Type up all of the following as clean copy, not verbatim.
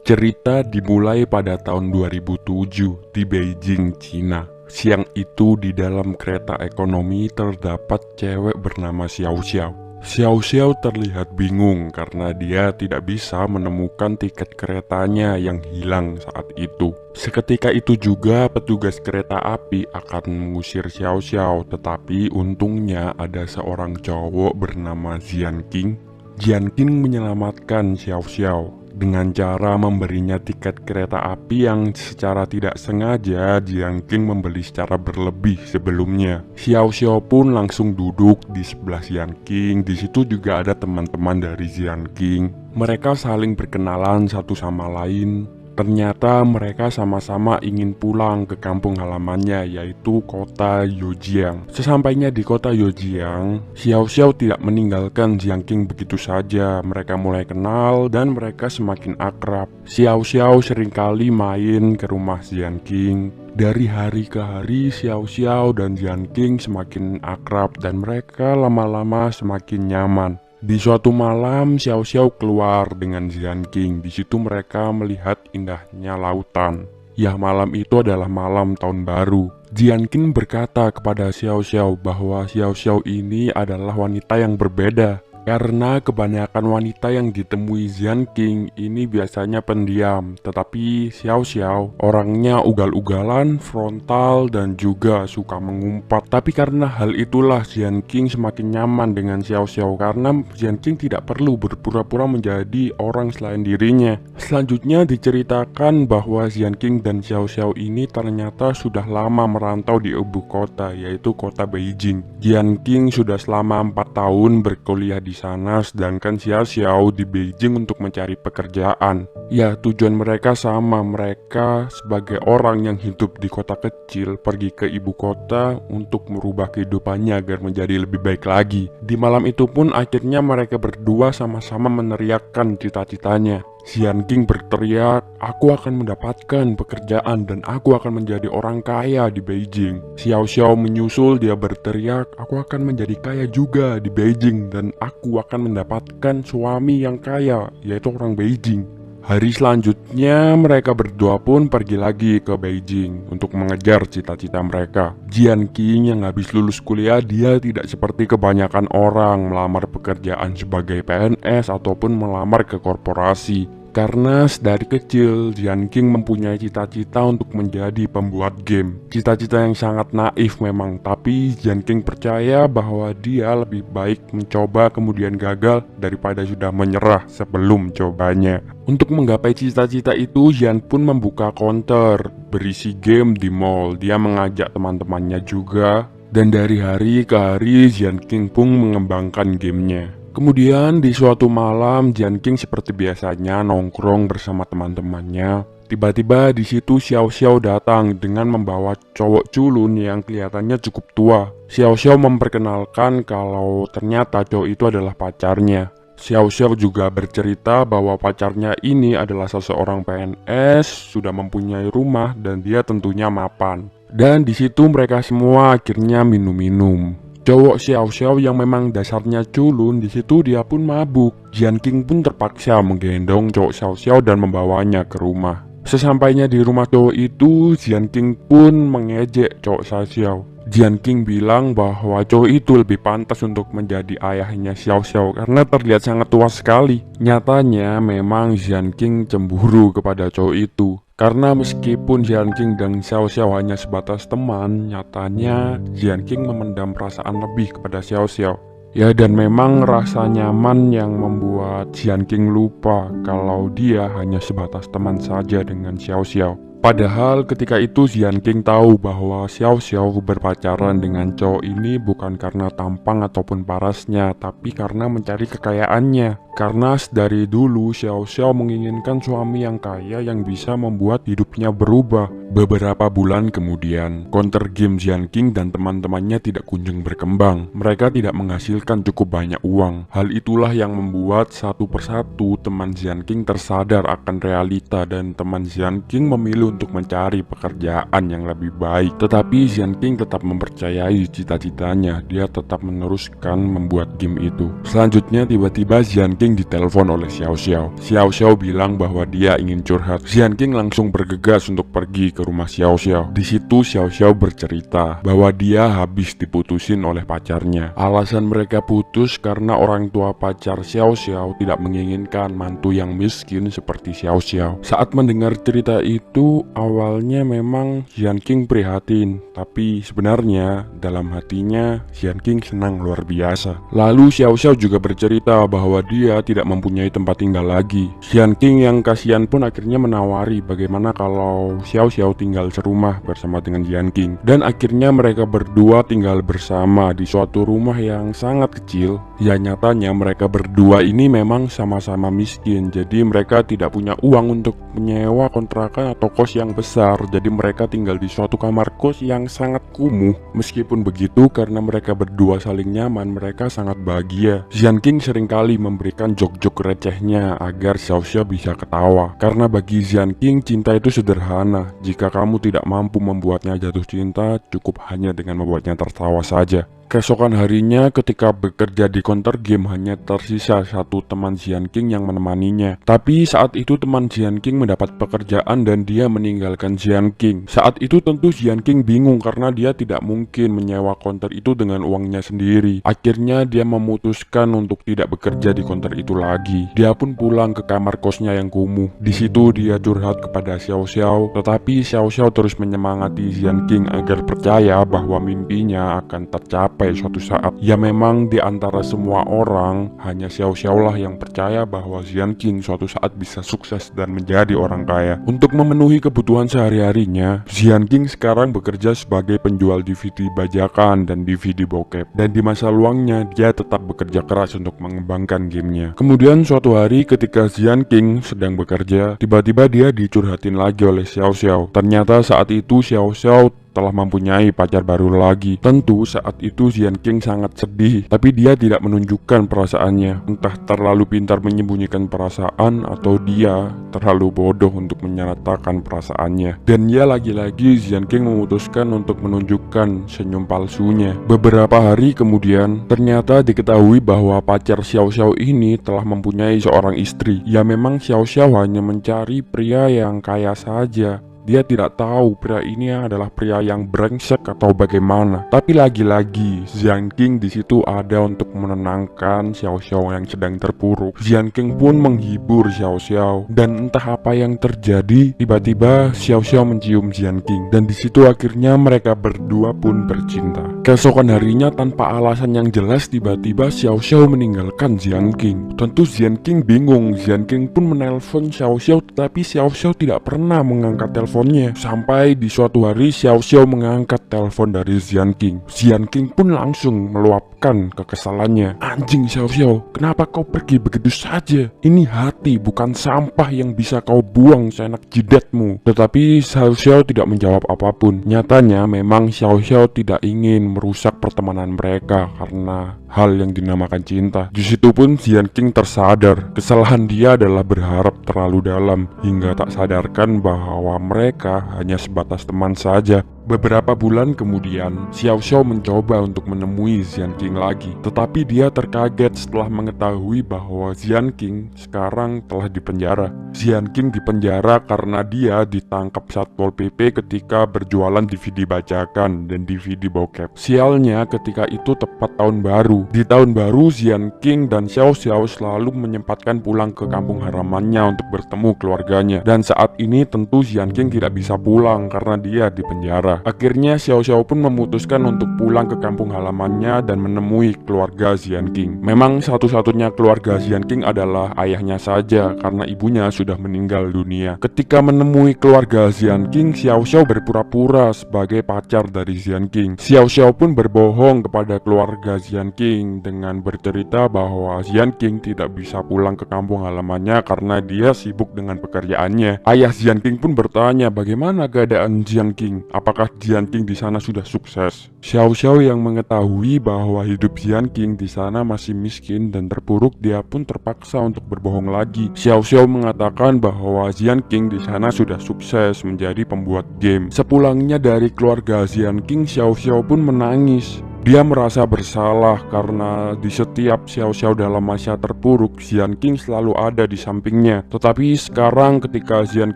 Cerita dimulai pada tahun 2007 di Beijing, Cina. Siang itu di dalam kereta ekonomi terdapat cewek bernama Xiao Xiao. Xiao Xiao terlihat bingung karena dia tidak bisa menemukan tiket keretanya yang hilang saat itu. Seketika itu juga petugas kereta api akan mengusir Xiao Xiao, tetapi untungnya ada seorang cowok bernama Jian Qing. Jian Qing menyelamatkan Xiao Xiao dengan cara memberinya tiket kereta api yang secara tidak sengaja Jian Qing membeli secara berlebih sebelumnya. Xiao Xiao pun langsung duduk di sebelah Jian Qing. Di situ juga ada teman-teman dari Jian Qing. Mereka saling berkenalan satu sama lain. Ternyata mereka sama-sama ingin pulang ke kampung halamannya, yaitu kota Youjiang. Sesampainya di kota Youjiang, Xiao Xiao tidak meninggalkan Jian Qing begitu saja. Mereka mulai kenal dan mereka semakin akrab. Xiao Xiao seringkali main ke rumah Jian Qing. Dari hari ke hari, Xiao Xiao dan Jian Qing semakin akrab dan mereka lama-lama semakin nyaman. Di suatu malam, Xiao Xiao keluar dengan Jian Qing. Di situ mereka melihat indahnya lautan. Ya, malam itu adalah malam tahun baru. Jian Qing berkata kepada Xiao Xiao bahwa Xiao Xiao ini adalah wanita yang berbeda. Karena kebanyakan wanita yang ditemui Jian Qing ini biasanya pendiam, tetapi Xiao Xiao orangnya ugal-ugalan, frontal, dan juga suka mengumpat. Tapi karena hal itulah Jian Qing semakin nyaman dengan Xiao Xiao karena Jian Qing tidak perlu berpura-pura menjadi orang selain dirinya. Selanjutnya diceritakan bahwa Jian Qing dan Xiao Xiao ini ternyata sudah lama merantau di ibu kota, yaitu kota Beijing. Jian Qing sudah selama 4 tahun berkuliah di sana, sedangkan Xiao Xiao di Beijing untuk mencari pekerjaan. Ya, tujuan mereka sama. Mereka sebagai orang yang hidup di kota kecil pergi ke ibu kota untuk merubah kehidupannya agar menjadi lebih baik lagi. Di malam itu pun akhirnya mereka berdua sama-sama meneriakkan cita-citanya. Jian Qing berteriak, "Aku akan mendapatkan pekerjaan dan aku akan menjadi orang kaya di Beijing." Xiao Xiao menyusul, dia berteriak, "Aku akan menjadi kaya juga di Beijing dan aku akan mendapatkan suami yang kaya, yaitu orang Beijing." Hari selanjutnya mereka berdua pun pergi lagi ke Beijing untuk mengejar cita-cita mereka. Jian Qing yang habis lulus kuliah, dia tidak seperti kebanyakan orang melamar pekerjaan sebagai PNS ataupun melamar ke korporasi. Karena dari kecil Jian Qing mempunyai cita-cita untuk menjadi pembuat game. Cita-cita yang sangat naif memang, tapi Jian Qing percaya bahwa dia lebih baik mencoba kemudian gagal daripada sudah menyerah sebelum cobanya. Untuk menggapai cita-cita itu, Jian pun membuka counter berisi game di mall. Dia mengajak teman-temannya juga, dan dari hari ke hari Jian Qing pun mengembangkan gamenya. Kemudian di suatu malam Jian Qing seperti biasanya nongkrong bersama teman-temannya. Tiba-tiba di situ Xiao Xiao datang dengan membawa cowok culun yang kelihatannya cukup tua. Xiao Xiao memperkenalkan kalau ternyata cowok itu adalah pacarnya. Xiao Xiao juga bercerita bahwa pacarnya ini adalah seseorang PNS, sudah mempunyai rumah dan dia tentunya mapan. Dan di situ mereka semua akhirnya minum-minum. Cowok Xiao Xiao yang memang dasarnya culun, di situ dia pun mabuk. Jian Qing pun terpaksa menggendong cowok Xiao Xiao dan membawanya ke rumah. Sesampainya di rumah cowok itu, Jian Qing pun mengejek cowok Xiao Xiao. Jian Qing bilang bahwa cowok itu lebih pantas untuk menjadi ayahnya Xiao Xiao karena terlihat sangat tua sekali. Nyatanya memang Jian Qing cemburu kepada cowok itu. Karena meskipun Jian Qing dan Xiao Xiao hanya sebatas teman, nyatanya Jian Qing memendam perasaan lebih kepada Xiao Xiao. Ya, dan memang rasa nyaman yang membuat Jian Qing lupa kalau dia hanya sebatas teman saja dengan Xiao Xiao. Padahal ketika itu Jian Qing tahu bahwa Xiao Xiao berpacaran dengan cowok ini bukan karena tampang ataupun parasnya, tapi karena mencari kekayaannya. Karena dari dulu Xiao Xiao menginginkan suami yang kaya yang bisa membuat hidupnya berubah. Beberapa bulan kemudian, counter game Jian Qing dan teman-temannya tidak kunjung berkembang. Mereka tidak menghasilkan cukup banyak uang. Hal itulah yang membuat satu persatu teman Jian Qing tersadar akan realita dan teman Jian Qing memilih untuk mencari pekerjaan yang lebih baik. Tetapi Jian Qing tetap mempercayai cita-citanya. Dia tetap meneruskan membuat game itu. Selanjutnya tiba-tiba Jian Qing King ditelepon oleh Xiao Xiao. Xiao Xiao bilang bahwa dia ingin curhat. Jian King langsung bergegas untuk pergi ke rumah Xiao Xiao. Di situ Xiao Xiao bercerita bahwa dia habis diputusin oleh pacarnya. Alasan mereka putus karena orang tua pacar Xiao Xiao tidak menginginkan mantu yang miskin seperti Xiao Xiao. Saat mendengar cerita itu, awalnya memang Jian King prihatin, tapi sebenarnya dalam hatinya Jian King senang luar biasa. Lalu Xiao Xiao juga bercerita bahwa dia tidak mempunyai tempat tinggal lagi. Jian King yang kasihan pun akhirnya menawari bagaimana kalau Xiao Xiao tinggal serumah bersama dengan Jian King. Dan akhirnya mereka berdua tinggal bersama di suatu rumah yang sangat kecil. Ya, nyatanya mereka berdua ini memang sama-sama miskin, jadi mereka tidak punya uang untuk menyewa kontrakan atau kos yang besar. Jadi mereka tinggal di suatu kamar kos yang sangat kumuh. Meskipun begitu, karena mereka berdua saling nyaman, mereka sangat bahagia. Jian King seringkali memberikan jok-jok recehnya agar Xiao Xiao bisa ketawa. Karena bagi Jian King, cinta itu sederhana. Jika kamu tidak mampu membuatnya jatuh cinta, cukup hanya dengan membuatnya tertawa saja. Keesokan harinya ketika bekerja di counter game, hanya tersisa satu teman Jian King yang menemaninya. Tapi saat itu teman Jian King mendapat pekerjaan dan dia meninggalkan Jian King. Saat itu tentu Jian King bingung karena dia tidak mungkin menyewa counter itu dengan uangnya sendiri. Akhirnya dia memutuskan untuk tidak bekerja di counter itu lagi. Dia pun pulang ke kamar kosnya yang kumuh. Di situ dia curhat kepada Xiao Xiao, tetapi Xiao Xiao terus menyemangati Jian King agar percaya bahwa mimpinya akan tercapai suatu saat. Ya, memang di antara semua orang hanya Xiao Xiao lah yang percaya bahwa Jian King suatu saat bisa sukses dan menjadi orang kaya. Untuk memenuhi kebutuhan sehari-harinya, Jian King sekarang bekerja sebagai penjual DVD bajakan dan DVD bokep. Dan di masa luangnya dia tetap bekerja keras untuk mengembangkan gamenya. Kemudian suatu hari ketika Jian King sedang bekerja, tiba-tiba dia dicurhatin lagi oleh Xiao Xiao. Ternyata saat itu Xiao Xiao telah mempunyai pacar baru lagi. Tentu saat itu Jian King sangat sedih, tapi dia tidak menunjukkan perasaannya. Entah terlalu pintar menyembunyikan perasaan atau dia terlalu bodoh untuk menyatakan perasaannya. Dan ya, lagi-lagi Jian King memutuskan untuk menunjukkan senyum palsunya. Beberapa hari kemudian, ternyata diketahui bahwa pacar Xiao Xiao ini telah mempunyai seorang istri. Ya, memang Xiao Xiao hanya mencari pria yang kaya saja. Dia tidak tahu pria ini adalah pria yang brengsek atau bagaimana. Tapi lagi-lagi Jian King di situ ada untuk menenangkan Xiao Xiao yang sedang terpuruk. Jian King pun menghibur Xiao Xiao, dan entah apa yang terjadi, tiba-tiba Xiao Xiao mencium Jian King, dan di situ akhirnya mereka berdua pun bercinta. Keesokan harinya tanpa alasan yang jelas, tiba-tiba Xiao Xiao meninggalkan Jian King. Tentu Jian King bingung. Jian King pun menelpon Xiao Xiao, tetapi Xiao Xiao tidak pernah mengangkat telepon. Sampai di suatu hari Xiao Xiao mengangkat telepon dari Jian King. Jian King pun langsung meluapkan kekesalannya. Anjing Xiao Xiao, kenapa kau pergi begitu saja? Ini hati, bukan sampah yang bisa kau buang seenak jidatmu. Tetapi Xiao Xiao tidak menjawab apapun. Nyatanya memang Xiao Xiao tidak ingin merusak pertemanan mereka karena hal yang dinamakan cinta. Di situ pun Jian King tersadar kesalahan dia adalah berharap terlalu dalam hingga tak sadarkan bahwa mereka hanya sebatas teman saja. Beberapa bulan kemudian, Xiao Xiao mencoba untuk menemui Jian King lagi. Tetapi dia terkaget setelah mengetahui bahwa Jian King sekarang telah dipenjara. Jian King dipenjara karena dia ditangkap Satpol PP ketika berjualan DVD bajakan dan DVD bokep. Sialnya ketika itu tepat tahun baru. Di tahun baru, Jian King dan Xiao Xiao selalu menyempatkan pulang ke kampung halamannya untuk bertemu keluarganya. Dan saat ini tentu Jian King tidak bisa pulang karena dia dipenjara. Akhirnya Xiao Xiao pun memutuskan untuk pulang ke kampung halamannya dan menemui keluarga Jian King. Memang satu-satunya keluarga Jian King adalah ayahnya saja karena ibunya sudah meninggal dunia. Ketika menemui keluarga Jian King, Xiao Xiao berpura-pura sebagai pacar dari Jian King. Xiao Xiao pun berbohong kepada keluarga Jian King dengan bercerita bahwa Jian King tidak bisa pulang ke kampung halamannya karena dia sibuk dengan pekerjaannya. Ayah Jian King pun bertanya bagaimana keadaan Jian King, apakah Jian King di sana sudah sukses. Xiao Xiao yang mengetahui bahwa hidup Jian King di sana masih miskin dan terpuruk, dia pun terpaksa untuk berbohong lagi. Xiao Xiao mengatakan bahwa Jian King di sana sudah sukses menjadi pembuat game. Sepulangnya dari keluarga Jian King, Xiao Xiao pun menangis. Dia merasa bersalah karena di setiap Xiao Xiao dalam masa terpuruk, Xian King selalu ada di sampingnya. Tetapi sekarang ketika Xian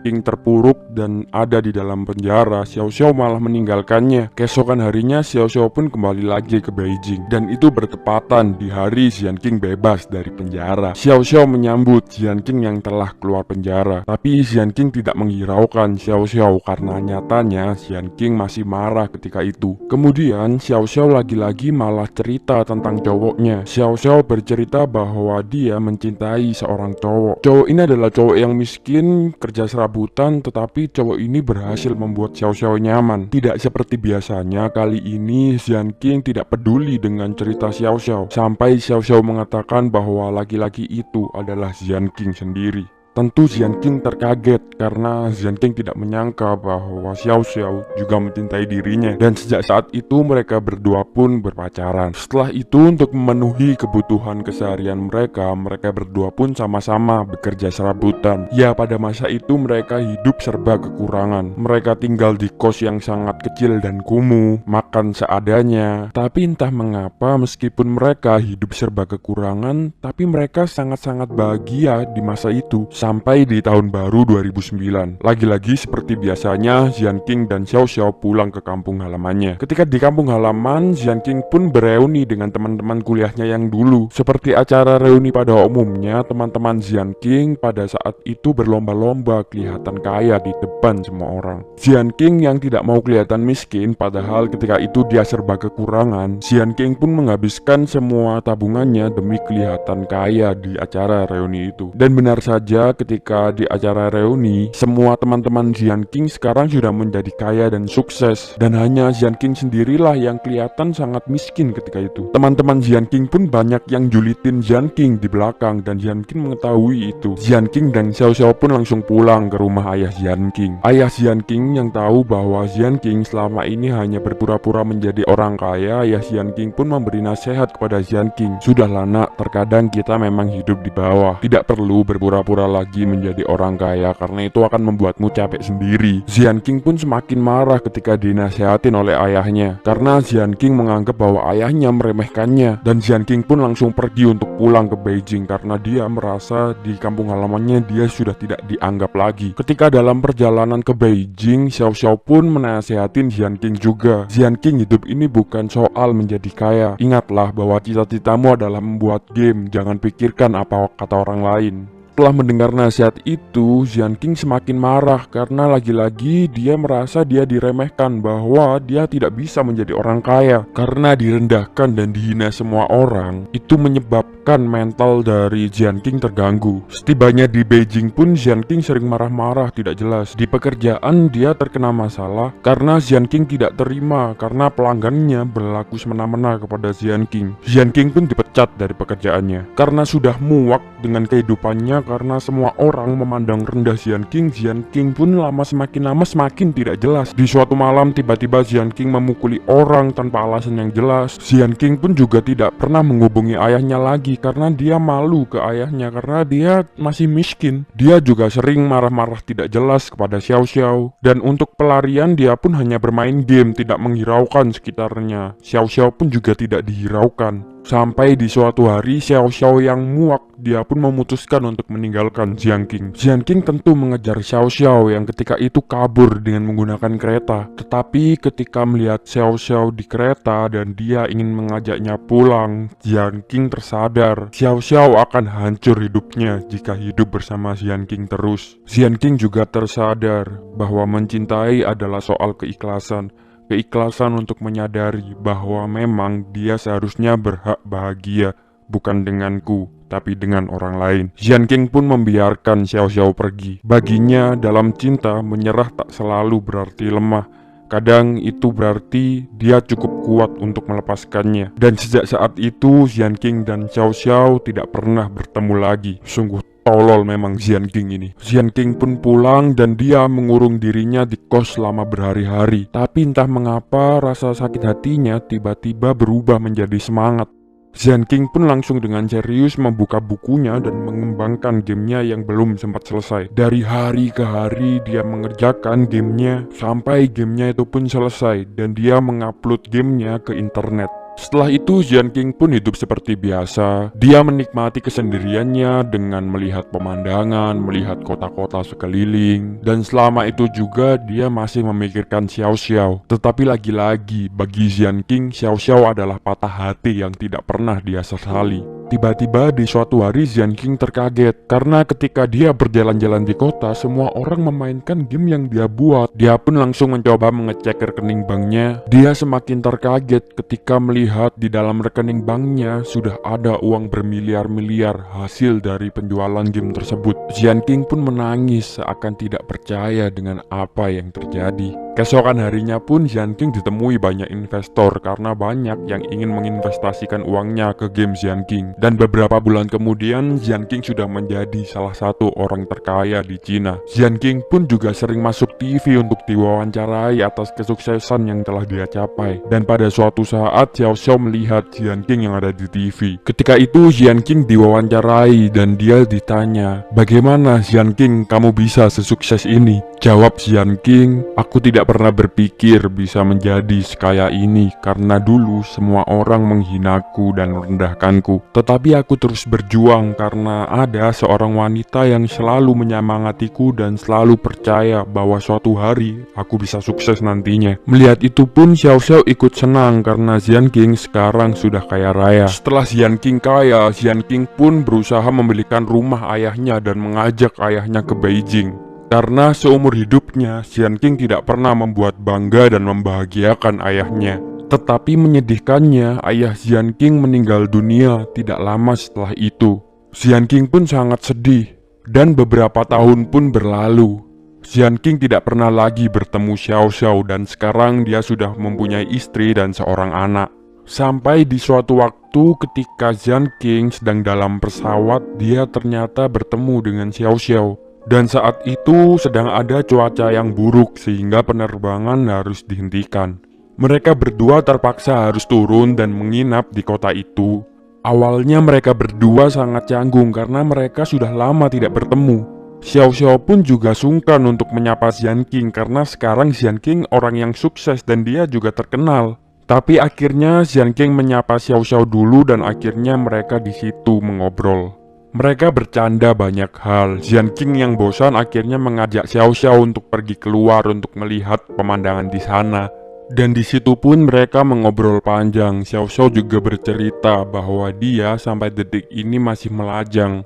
King terpuruk dan ada di dalam penjara, Xiao Xiao malah meninggalkannya. Keesokan harinya Xiao Xiao pun kembali lagi ke Beijing, dan itu bertepatan di hari Xian King bebas dari penjara. Xiao Xiao menyambut Xian King yang telah keluar penjara, tapi Xian King tidak menghiraukan Xiao Xiao karena nyatanya Xian King masih marah ketika itu. Kemudian Xiao Xiao lagi-lagi malah cerita tentang cowoknya. Xiao Xiao bercerita bahwa dia mencintai seorang cowok. Cowok ini adalah cowok yang miskin, kerja serabutan, tetapi cowok ini berhasil membuat Xiao Xiao nyaman. Tidak seperti biasanya, kali ini Xian King tidak peduli dengan cerita Xiao Xiao, sampai Xiao Xiao mengatakan bahwa laki-laki itu adalah Xian King sendiri. Tentu Xian King terkaget karena Xian King tidak menyangka bahwa Xiao Xiao juga mencintai dirinya, dan sejak saat itu mereka berdua pun berpacaran. Setelah itu, untuk memenuhi kebutuhan keseharian mereka berdua pun sama-sama bekerja serabutan. Ya, pada masa itu mereka hidup serba kekurangan. Mereka tinggal di kos yang sangat kecil dan kumuh, makan seadanya. Tapi entah mengapa meskipun mereka hidup serba kekurangan, tapi mereka sangat-sangat bahagia di masa itu. Sampai di tahun baru 2009, lagi-lagi seperti biasanya Xian King dan Xiao Xiao pulang ke kampung halamannya. Ketika di kampung halaman, Xian King pun bereuni dengan teman-teman kuliahnya yang dulu. Seperti acara reuni pada umumnya, teman-teman Xian King pada saat itu berlomba-lomba kelihatan kaya di depan semua orang. Xian King yang tidak mau kelihatan miskin, padahal ketika itu dia serba kekurangan, Xian King pun menghabiskan semua tabungannya demi kelihatan kaya di acara reuni itu. Dan benar saja, ketika di acara reuni, semua teman-teman Xian King sekarang sudah menjadi kaya dan sukses, dan hanya Xian King sendirilah yang kelihatan sangat miskin ketika itu. Teman-teman Xian King pun banyak yang julitin Xian King di belakang, dan Xian King mengetahui itu. Xian King dan Xiao Xiao pun langsung pulang ke rumah ayah Xian King. Ayah Xian King yang tahu bahwa Xian King selama ini hanya berpura-pura menjadi orang kaya, ayah Xian King pun memberi nasihat kepada Xian King. Sudahlah nak, terkadang kita memang hidup di bawah, tidak perlu berpura-pura lagi menjadi orang kaya, karena itu akan membuatmu capek sendiri. Xian King pun semakin marah ketika dinasihatin oleh ayahnya, karena Xian King menganggap bahwa ayahnya meremehkannya, dan Xian King pun langsung pergi untuk pulang ke Beijing karena dia merasa di kampung halamannya dia sudah tidak dianggap lagi. Ketika dalam perjalanan ke Beijing, Xiao Xiao pun menasehatin Xian King juga. Xian King, hidup ini bukan soal menjadi kaya. Ingatlah bahwa cita-citamu adalah membuat game, jangan pikirkan apa kata orang lain. Setelah mendengar nasihat itu, Xian King semakin marah karena lagi-lagi dia merasa dia diremehkan, bahwa dia tidak bisa menjadi orang kaya karena direndahkan dan dihina semua orang. Itu menyebabkan mental dari Xian King terganggu. Setibanya di Beijing pun Xian King sering marah-marah tidak jelas. Di pekerjaan dia terkena masalah karena Xian King tidak terima karena pelanggannya berlaku semena-mena kepada Xian King. Xian King pun dipecat dari pekerjaannya karena sudah muak dengan kehidupannya, karena semua orang memandang rendah Xian King. Xian King pun semakin lama semakin tidak jelas. Di suatu malam tiba-tiba Xian King memukuli orang tanpa alasan yang jelas. Xian King pun juga tidak pernah menghubungi ayahnya lagi karena dia malu ke ayahnya karena dia masih miskin. Dia juga sering marah-marah tidak jelas kepada Xiao Xiao, dan untuk pelarian dia pun hanya bermain game, tidak menghiraukan sekitarnya. Xiao Xiao pun juga tidak dihiraukan. Sampai di suatu hari Xiao Xiao yang muak, dia pun memutuskan untuk meninggalkan Xian King. Xian King tentu mengejar Xiao Xiao yang ketika itu kabur dengan menggunakan kereta. Tetapi ketika melihat Xiao Xiao di kereta dan dia ingin mengajaknya pulang, Xian King tersadar Xiao Xiao akan hancur hidupnya jika hidup bersama Xian King terus. Xian King juga tersadar bahwa mencintai adalah soal keikhlasan. Keikhlasan untuk menyadari bahwa memang dia seharusnya berhak bahagia, bukan denganku, tapi dengan orang lain. Xian King pun membiarkan Xiao Xiao pergi. Baginya, dalam cinta, menyerah tak selalu berarti lemah. Kadang itu berarti dia cukup kuat untuk melepaskannya. Dan sejak saat itu, Xian King dan Xiao Xiao tidak pernah bertemu lagi. Sungguh tolol memang Xian King ini. Xian King pun pulang dan dia mengurung dirinya di kos selama berhari-hari. Tapi entah mengapa rasa sakit hatinya tiba-tiba berubah menjadi semangat. Xian King pun langsung dengan serius membuka bukunya dan mengembangkan gamenya yang belum sempat selesai. Dari hari ke hari dia mengerjakan gamenya sampai gamenya itu pun selesai, dan dia mengupload gamenya ke internet. Setelah itu Jian King pun hidup seperti biasa. Dia menikmati kesendiriannya dengan melihat pemandangan, melihat kota-kota sekeliling. Dan selama itu juga dia masih memikirkan Xiao Xiao. Tetapi lagi-lagi bagi Jian King, Xiao Xiao adalah patah hati yang tidak pernah dia sesali. Tiba-tiba di suatu hari Jian King terkaget karena ketika dia berjalan-jalan di kota, semua orang memainkan game yang dia buat. Dia pun langsung mencoba mengecek rekening banknya. Dia semakin terkaget ketika melihat di dalam rekening banknya sudah ada uang bermiliar-miliar hasil dari penjualan game tersebut. Jian King pun menangis seakan tidak percaya dengan apa yang terjadi. Keesokan harinya pun Jian King ditemui banyak investor karena banyak yang ingin menginvestasikan uangnya ke game Jian King. Dan beberapa bulan kemudian Jian King sudah menjadi salah satu orang terkaya di Cina. Jian King pun juga sering masuk TV untuk diwawancarai atas kesuksesan yang telah dia capai. Dan pada suatu saat Xiao Xiao melihat Jian King yang ada di TV. Ketika itu Jian King diwawancarai dan dia ditanya, "Bagaimana Jian King kamu bisa sesukses ini?" Jawab Jian King, "Aku tidak pernah berpikir bisa menjadi sekaya ini karena dulu semua orang menghinaku dan merendahkanku. Tetapi aku terus berjuang karena ada seorang wanita yang selalu menyemangatiku dan selalu percaya bahwa suatu hari aku bisa sukses nantinya." Melihat itu pun Xiao Xiao ikut senang karena Jian King sekarang sudah kaya raya. Setelah Jian King kaya, Jian King pun berusaha membelikan rumah ayahnya dan mengajak ayahnya ke Beijing. Karena seumur hidupnya, Jian King tidak pernah membuat bangga dan membahagiakan ayahnya. Tetapi menyedihkannya, ayah Jian King meninggal dunia tidak lama setelah itu. Jian King pun sangat sedih, dan beberapa tahun pun berlalu. Jian King tidak pernah lagi bertemu Xiao Xiao dan sekarang dia sudah mempunyai istri dan seorang anak. Sampai di suatu waktu ketika Jian King sedang dalam pesawat, dia ternyata bertemu dengan Xiao Xiao. Dan saat itu sedang ada cuaca yang buruk sehingga penerbangan harus dihentikan. Mereka berdua terpaksa harus turun dan menginap di kota itu. Awalnya mereka berdua sangat canggung karena mereka sudah lama tidak bertemu. Xiao Xiao pun juga sungkan untuk menyapa Jian King karena sekarang Jian King orang yang sukses dan dia juga terkenal. Tapi akhirnya Jian King menyapa Xiao Xiao dulu dan akhirnya mereka di situ mengobrol. Mereka bercanda banyak hal. Jian King yang bosan akhirnya mengajak Xiao Xiao untuk pergi keluar untuk melihat pemandangan di sana. Dan di situ pun mereka mengobrol panjang. Xiao Xiao juga bercerita bahwa dia sampai detik ini masih melajang.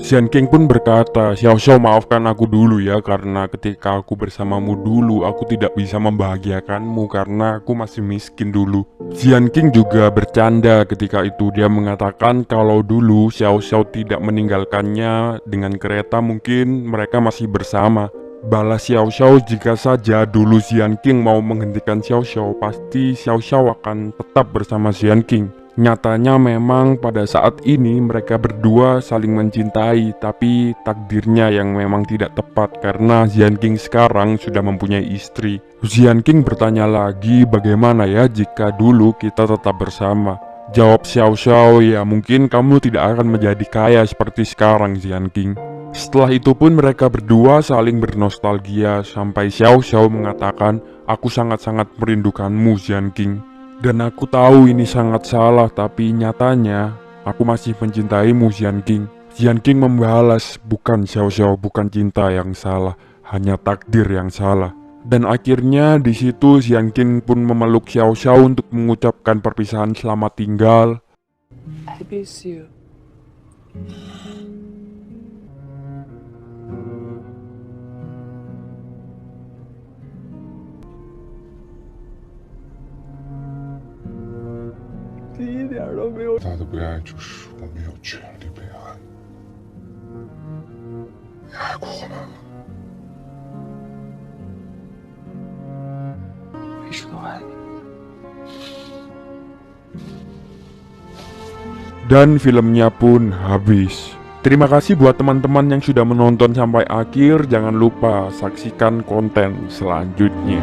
Jian King pun berkata, "Xiao Xiao, maafkan aku dulu ya, karena ketika aku bersamamu dulu aku tidak bisa membahagiakanmu karena aku masih miskin dulu." Jian King juga bercanda ketika itu. Dia mengatakan kalau dulu Xiao Xiao tidak meninggalkannya dengan kereta, mungkin mereka masih bersama. Balas Xiao Xiao, jika saja dulu Jian King mau menghentikan Xiao Xiao, pasti Xiao Xiao akan tetap bersama Jian King. Nyatanya memang pada saat ini mereka berdua saling mencintai, tapi takdirnya yang memang tidak tepat karena Jian King sekarang sudah mempunyai istri. Jian King bertanya lagi, "Bagaimana ya jika dulu kita tetap bersama?" Jawab Xiao Xiao, "Ya mungkin kamu tidak akan menjadi kaya seperti sekarang Jian King." Setelah itu pun mereka berdua saling bernostalgia sampai Xiao Xiao mengatakan, "Aku sangat-sangat merindukanmu Jian King. Dan aku tahu ini sangat salah, tapi nyatanya aku masih mencintaimu Jian King." Jian King membalas, "Bukan Xiao Xiao, bukan cinta yang salah, hanya takdir yang salah." Dan akhirnya di situ Jian King pun memeluk Xiao Xiao untuk mengucapkan perpisahan selamat tinggal. I miss you. 一点都没有。他的被爱就是我没有权利被爱。你爱过我吗？我一直都爱你。 Dan filmnya pun habis. Terima kasih buat teman-teman yang sudah menonton sampai akhir. Jangan lupa saksikan konten selanjutnya.